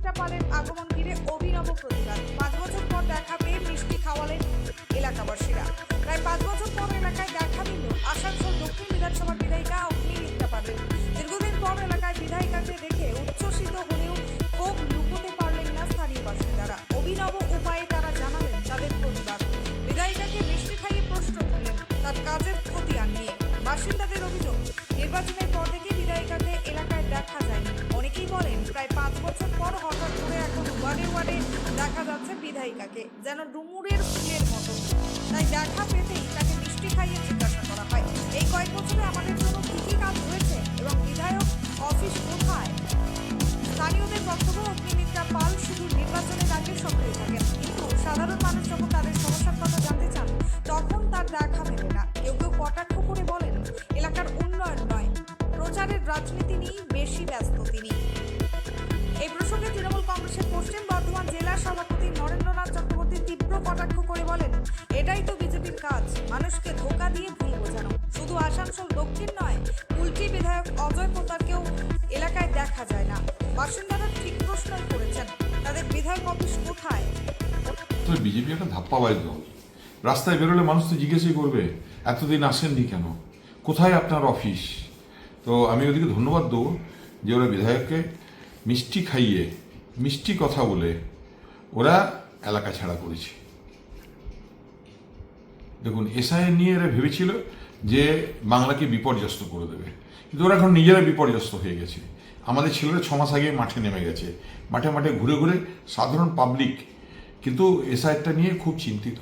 অগ্নিমিত্রা পালের আগমন ঘিরে অভিনব প্রতিবাদ। 5 বছর পর দেখা পেয়ে মিষ্টি খাওয়ালেন এলাকাবাসীরা। প্রায় 5 বছর পর এলাকায় দেখা মিলল আসানসোল দক্ষিণ বিধানসভার বিধায়িকা অগ্নিমিত্রা পালের। দীর্ঘদিন পর এলাকায় বিধায়িকাকে দেখে উচ্ছ্বসিত হলেও ক্ষোভ লুকোতে পারলেন না স্থানীয় বাসিন্দারা। অভিনব উপায়ে তারা জানালেন তাদের প্রতিবাদ। বিধায়িকাকে মিষ্টি খাইয়ে প্রশ্ন করলেন তার কাজের খতিয়ান নিয়ে। বাসিন্দাদের অভিযোগ, নির্বাচনের পর থেকে বিধায়িকাকে এলাকায় দেখা যায়নি। অনেকেই বলেন প্রায় 5 বছর পর হঠাৎ করে এখন ওয়ার্ডে ওয়ার্ডে দেখা যাচ্ছে বিধায়িকাকে, যেন ডুমুরের ফুলের মতো। তাই দেখা পেতেই তাকে মিষ্টি খাইয়ে জিজ্ঞাসা করা হয়, এই কয়েক বছরে আমাদের জন্য কি কি কাজ হয়েছে এবং বিধায়ক অফিস কোথায়। স্থানীয়দের বক্তব্য, অগ্নিমিত্রা পাল শুধু নির্বাচনের আগে সক্রিয় থাকেন, কিন্তু সাধারণ মানুষ যখন তাদের সমস্যার কথা জানতে চান তখন তার দেখা মেলে না। কেউ কেউ কটাক্ষ করে বলেন এলাকার উন্নয়ন নয়, প্রচারের রাজনীতি নিয়েই বেশি ব্যস্ত তিনি। এই প্রসঙ্গে তৃণমূল কংগ্রেসের পশ্চিম বর্ধমান জেলা সভাপতি নরেন্দ্রনাথ চক্রবর্তী তীব্র কটাক্ষ করে বলেন, এটাই তো বিজেপির কাজ, মানুষকে ধোঁকা দিয়ে ভুল বোঝানো। শুধু আসানসোল দক্ষিণ নয়, কুলটি বিধায়ক অজয় পোতারকেও এলাকায় দেখা যায় না। বাসিন্দারা ঠিক প্রশ্নই করেছেন, তাদের বিধায়ক অফিস কোথায়। তো বিজেপি একটা ধাপ্পাবাজ দল। রাস্তায় বেরোলে মানুষ তো জিজ্ঞেসই করবে এতদিন আসেননি কেন, কোথায় আপনার অফিস। তো আমি ওদিকে ধন্যবাদ দেবো যে ওরা বিধায়ককে মিষ্টি খাইয়ে মিষ্টি কথা বলে ওরা এলাকা ছাড়া করেছে। দেখুন, এসআইআর নিয়ে এরা ভেবেছিল যে বাংলাকে বিপর্যস্ত করে দেবে, কিন্তু ওরা এখন নিজেরা বিপর্যস্ত হয়ে গেছে। আমাদের ছেলেরা 6 মাস আগে মাঠে নেমে গেছে, মাঠে মাঠে ঘুরে ঘুরে সাধারণ পাবলিক কিন্তু এসআইআরটা নিয়ে খুব চিন্তিত।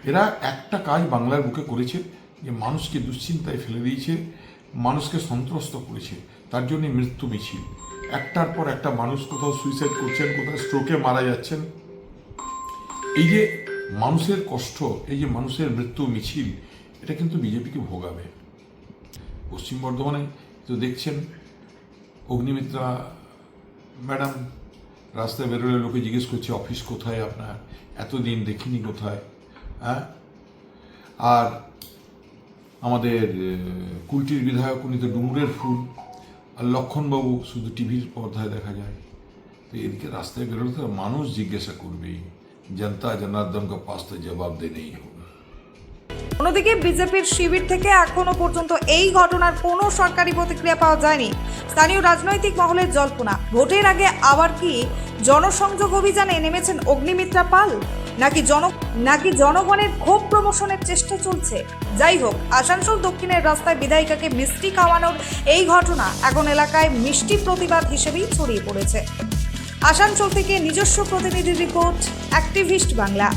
এরা একটা কাজ বাংলার বুকে করেছে, যে মানুষকে দুশ্চিন্তায় ফেলে দিয়েছে, মানুষকে সন্ত্রস্ত করেছে। তার জন্য মৃত্যু মিছিল, একটার পর একটা মানুষ কোথাও সুইসাইড করছেন, কোথাও স্ট্রোকে মারা যাচ্ছেন। এই যে মানুষের কষ্ট, এই যে মানুষের মৃত্যু মিছিল, এটা কিন্তু বিজেপিকে ভোগাবে। পশ্চিম বর্ধমানে তো দেখছেন অগ্নিমিত্রা ম্যাডাম রাস্তায় বেরোলে লোকে জিজ্ঞেস করছে অফিস কোথায় আপনার, এতদিন দেখিনি কোথায়। হ্যাঁ, আর আমাদের কুলটির বিধায়ক উনি তো ডুমুরের ফুল, আর লক্ষণবাবু শুধু টিভির পর্দায় দেখা যায়। তো এদিকে রাস্তায় বেরোলে তো মানুষ জিজ্ঞাসা করবেই, জনতা জনার্দন কা পাস তো জবাব দেনেই হবে। অন্যদিকে বিজেপির শিবির থেকে এখনো পর্যন্ত এই ঘটনার কোনো সরকারি প্রতিক্রিয়া পাওয়া যায়নি। স্থানীয় রাজনৈতিক মহলের জল্পনা, ভোটের আগে আবার কি জনসংযোগ অভিযানে নেমেছেন অগ্নিমিত্রা পাল, নাকি জনগণের ক্ষোভ প্রমোশনের চেষ্টা চলছে। যাই হোক, আসানসোল দক্ষিণের রাস্তায় বিধায়িকাকে মিষ্টি খাওয়ানোর এই ঘটনা এখন এলাকায় মিষ্টি প্রতিবাদ হিসেবেই ছড়িয়ে পড়েছে। আসানসোল থেকে নিজস্ব প্রতিনিধি রিপোর্ট, অ্যাক্টিভিস্ট বাংলা।